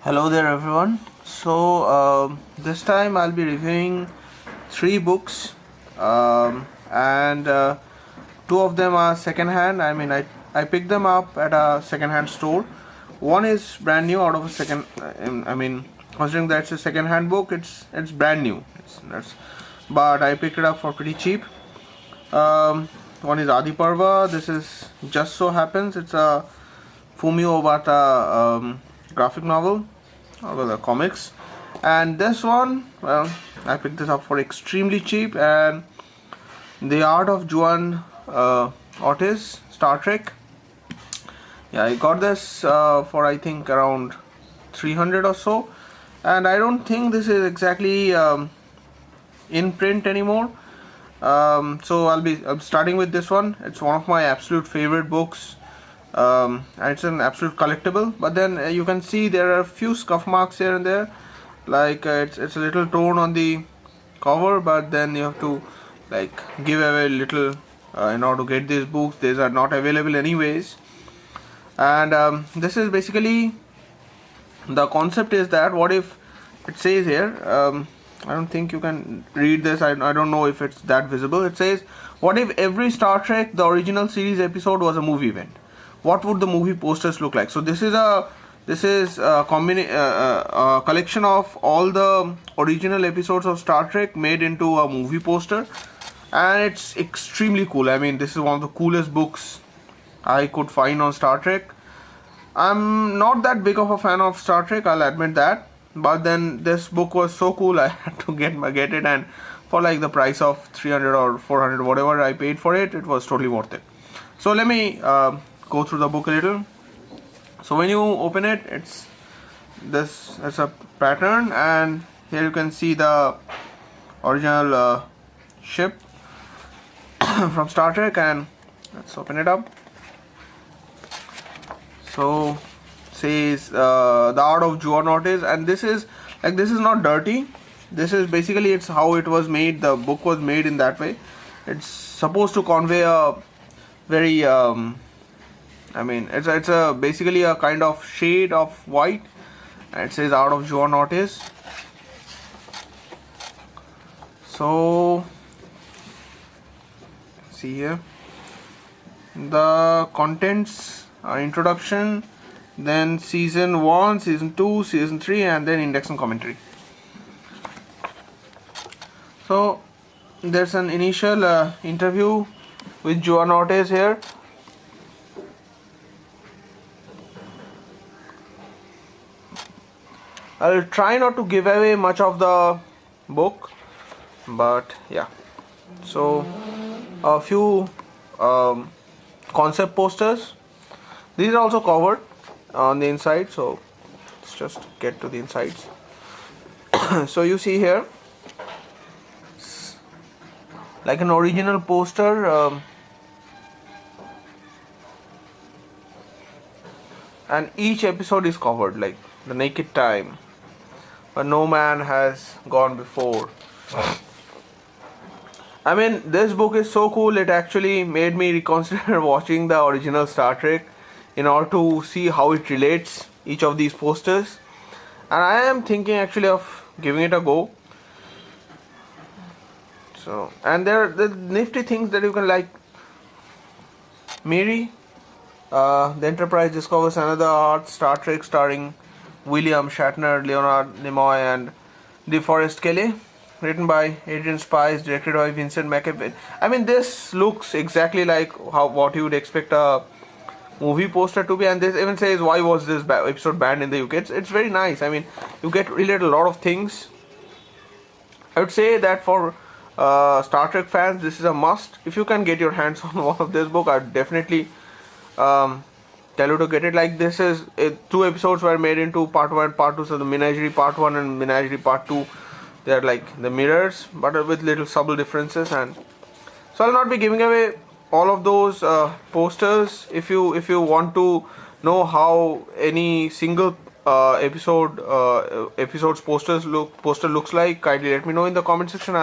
Hello there everyone. This time I'll be reviewing three books, and two of them are second hand. I picked them up at a second hand store. One is brand new out of a second. Considering that it's a second hand book, it's brand new. But I picked it up for pretty cheap. One is Parva. This is just so happens it's a Fumio Obata graphic novel, or the comics. And this one, well, I picked this up for extremely cheap. And the Art of Juan Ortiz, Star Trek. Yeah, I got this for I think around 300 or so. And I don't think this is exactly in print anymore. So I'm starting with this one. It's one of my absolute favorite books. And it's an absolute collectible, but then you can see there are a few scuff marks here and there, like it's a little torn on the cover, but then you have to like give away a little in order to get these books. These are not available anyways. And this is basically, the concept is that, what if it says here, I don't think you can read this, I don't know if it's that visible. It says, what if every Star Trek the original series episode was a movie event? What would the movie posters look like? So this is a collection of all the original episodes of Star Trek made into a movie poster, and it's extremely cool. I mean, this is one of the coolest books I could find on Star Trek. I'm not that big of a fan of Star Trek, I'll admit that, but then this book was so cool I had to get it, and for like the price of 300 or 400 whatever I paid for it, it was totally worth it. So let me go through the book a little. So when you open it, it's a pattern, and here you can see the original ship from Star Trek, and let's open it up. So says the Art of Juan Ortiz, and this is not dirty. This is basically, it's how it was made. The book was made in that way. It's supposed to convey a very it's basically a kind of shade of white, and it says Art of Juan Ortiz. So see here, the contents are introduction, then season 1, season 2, season 3, and then index and commentary. So there's an initial interview with Juan Ortiz here. I'll try not to give away much of the book, but yeah. So a few concept posters. These are also covered on the inside, so let's just get to the insides. So you see here, like an original poster, and each episode is covered, like the naked time, but no man has gone before. I mean, this book is so cool, it actually made me reconsider watching the original Star Trek in order to see how it relates, each of these posters, and I am thinking actually of giving it a go. So, and there are the nifty things that you can, like Miri, the Enterprise discovers another Earth, Star Trek starring William Shatner, Leonard Nimoy, and DeForest Kelley, written by Adrian Spies, directed by Vincent McEwen. I mean, this looks exactly like what you would expect a movie poster to be, and this even says, why was this episode banned in the UK. It's very nice. I mean, you get relate a lot of things. I would say that for Star Trek fans, this is a must. If you can get your hands on one of this book, I'd definitely tell you to get it. Like, this is 2 episodes were made into part 1 and part 2, so the Menagerie part 1 and Menagerie part 2, they are like the mirrors, but with little subtle differences. And so I'll not be giving away all of those posters. If you want to know how any single episode's poster looks like, kindly let me know in the comment section.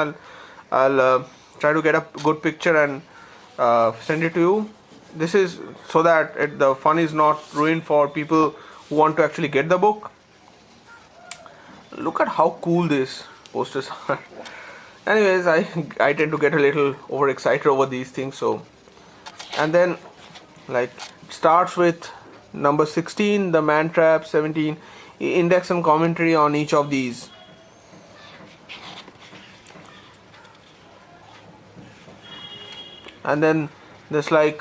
I'll try to get a good picture and send it to you. This is so that the fun is not ruined for people who want to actually get the book. Look at how cool these posters are. Anyways, I tend to get a little overexcited over these things. So, and then like it starts with number 16, the man trap, 17, index and commentary on each of these. And then there's like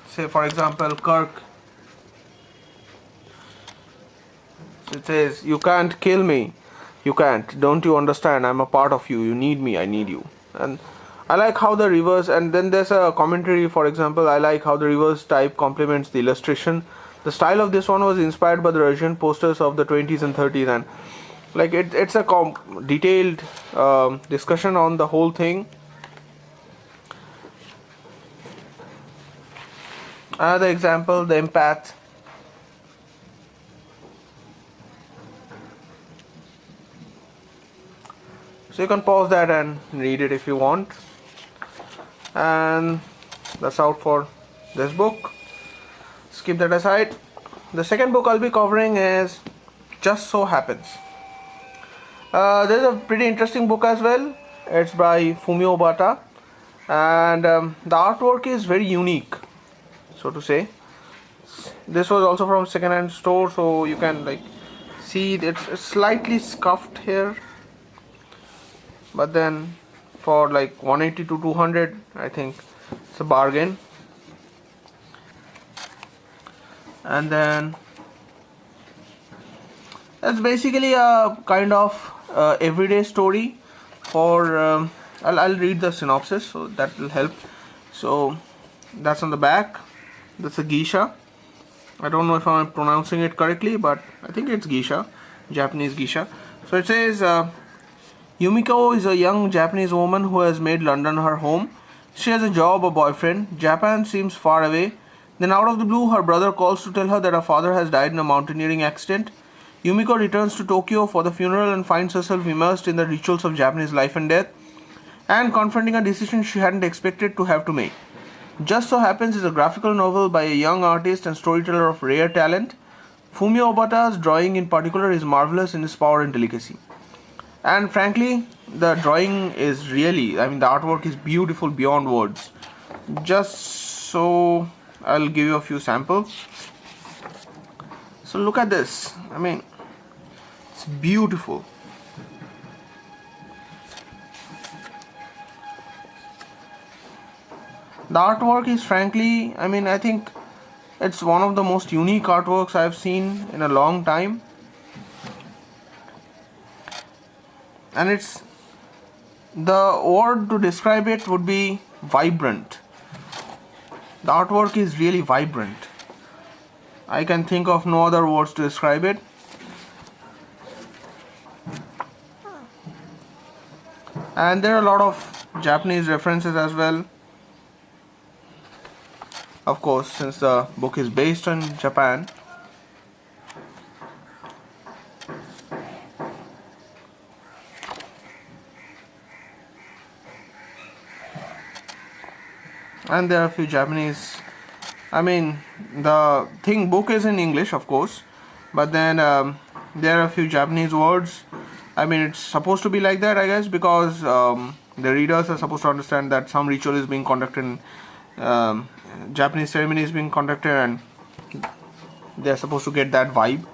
say for example Kirk. So it says, you can't kill me, you can't, don't you understand, I'm a part of you, you need me, I need you. And I like how the reverse, and then there's a commentary, for example, I like how the reverse type complements the illustration. The style of this one was inspired by the Russian posters of the 20s and 30s, and like it's a detailed discussion on the whole thing. Another example, the empath. So you can pause that and read it if you want. And that's out for this book. Skip that aside. The second book I'll be covering is Just So Happens. There's a pretty interesting book as well. It's by Fumio Obata, and the artwork is very unique, so to say. This was also from second-hand store, so you can like see it's slightly scuffed here, but then for like 180 to 200, I think it's a bargain. And then it's basically a kind of everyday story for I'll read the synopsis, so that will help. So that's on the back. That's a geisha. I don't know if I'm pronouncing it correctly, but I think it's geisha, Japanese geisha. So it says Yumiko is a young Japanese woman who has made London her home. She has a job, a boyfriend. Japan seems far away. Then out of the blue, her brother calls to tell her that her father has died in a mountaineering accident. Yumiko returns to Tokyo for the funeral and finds herself immersed in the rituals of Japanese life and death, and confronting a decision she hadn't expected to have to make. Just So Happens is a graphical novel by a young artist and storyteller of rare talent. Fumio Obata's drawing in particular is marvelous in its power and delicacy. And frankly, the drawing is really, I mean, the artwork is beautiful beyond words. Just so I'll give you a few samples. So look at this. I mean, it's beautiful. The artwork is frankly, I mean, I think it's one of the most unique artworks I've seen in a long time. And it's, the word to describe it would be vibrant. The artwork is really vibrant. I can think of no other words to describe it. And there are a lot of Japanese references as well. Of course, since the book is based on Japan. And there are a few Japanese, I mean, the book is in English, of course, but then there are a few Japanese words. I mean, it's supposed to be like that, I guess, because the readers are supposed to understand that some ritual is being conducted, Japanese ceremony is being conducted, and they're supposed to get that vibe.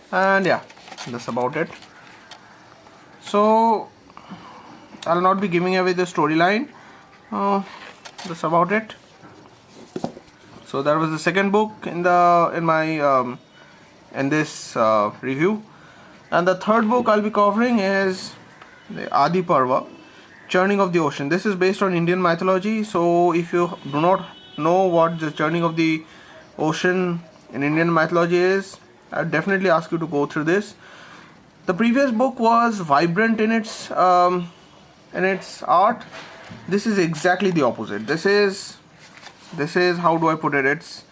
And yeah, that's about it. So I'll not be giving away the storyline. That's about it. So that was the second book in this review, and the third book I'll be covering is the Adi Parva, Churning of the Ocean. This is based on Indian mythology. So if you do not know what the churning of the ocean in Indian mythology is, I definitely ask you to go through this. The previous book was vibrant in its art. This is exactly the opposite. This is how do I put it? It's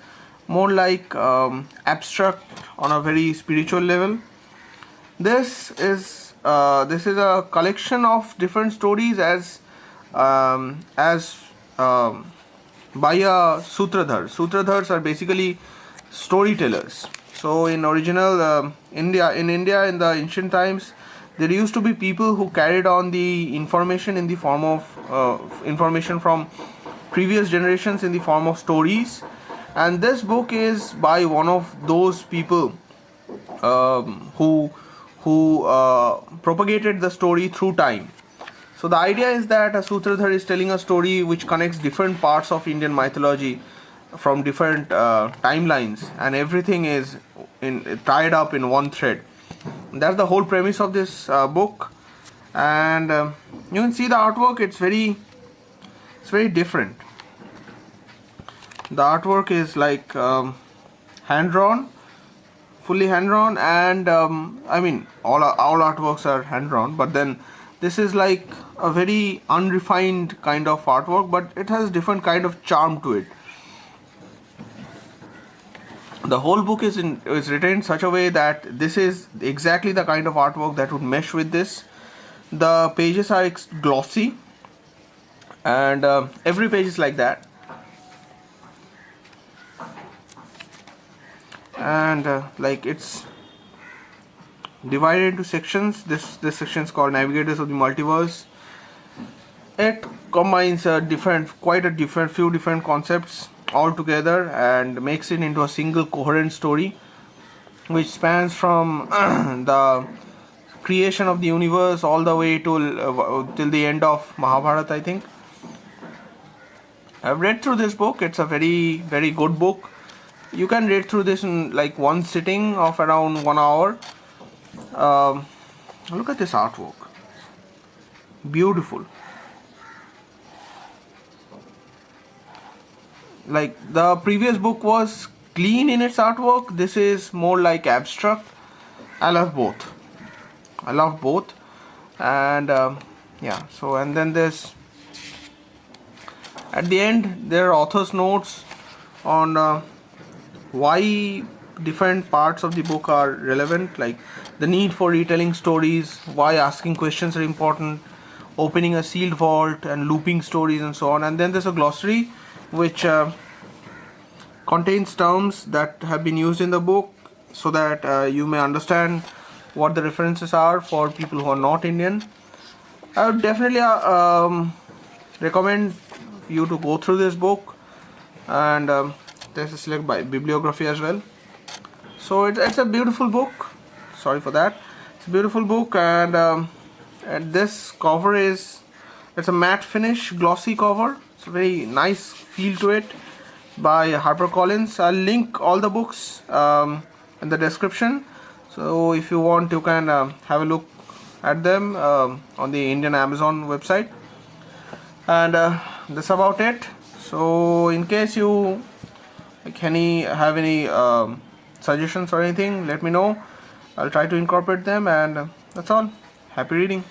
more like abstract on a very spiritual level. This is a collection of different stories as by a sutradhar. Sutradhars are basically storytellers. So in original in India in the ancient times, there used to be people who carried on the information in the form of information from previous generations in the form of stories, and this book is by one of those people who propagated the story through time. So the idea is that a sutradhar is telling a story which connects different parts of Indian mythology from different timelines, and everything is tied up in one thread. That's the whole premise of this book, and you can see the artwork. It's very different. The artwork is like hand drawn, fully hand drawn, and I mean all artworks are hand drawn, but then this is like a very unrefined kind of artwork, but it has different kind of charm to it. The whole book is written in such a way that this is exactly the kind of artwork that would mesh with this. The pages are glossy, and every page is like that. And like it's divided into sections. This section is called Navigators of the Multiverse. It combines few different concepts all together and makes it into a single coherent story, which spans from the creation of the universe all the way till the end of Mahabharata, I think. I've read through this book. It's a very good book. You can read through this in like one sitting of around 1 hour. Look at this artwork. Beautiful. Like the previous book was clean in its artwork. This is more like abstract. I love both. And yeah. So and then there's at the end there are author's notes on why different parts of the book are relevant, like the need for retelling stories, why asking questions are important, opening a sealed vault, and looping stories, and so on. And then there's a glossary which contains terms that have been used in the book, so that you may understand what the references are for people who are not Indian. I would definitely recommend you to go through this book, and there's a select by bibliography as well. So it's a beautiful book. Sorry for that. It's a beautiful book, and this cover it's a matte finish, glossy cover. It's a very nice feel to it, by HarperCollins. I'll link all the books in the description. So if you want, you can have a look at them on the Indian Amazon website. And that's about it. So in case you have any suggestions or anything, let me know. I'll try to incorporate them, and that's all. Happy reading.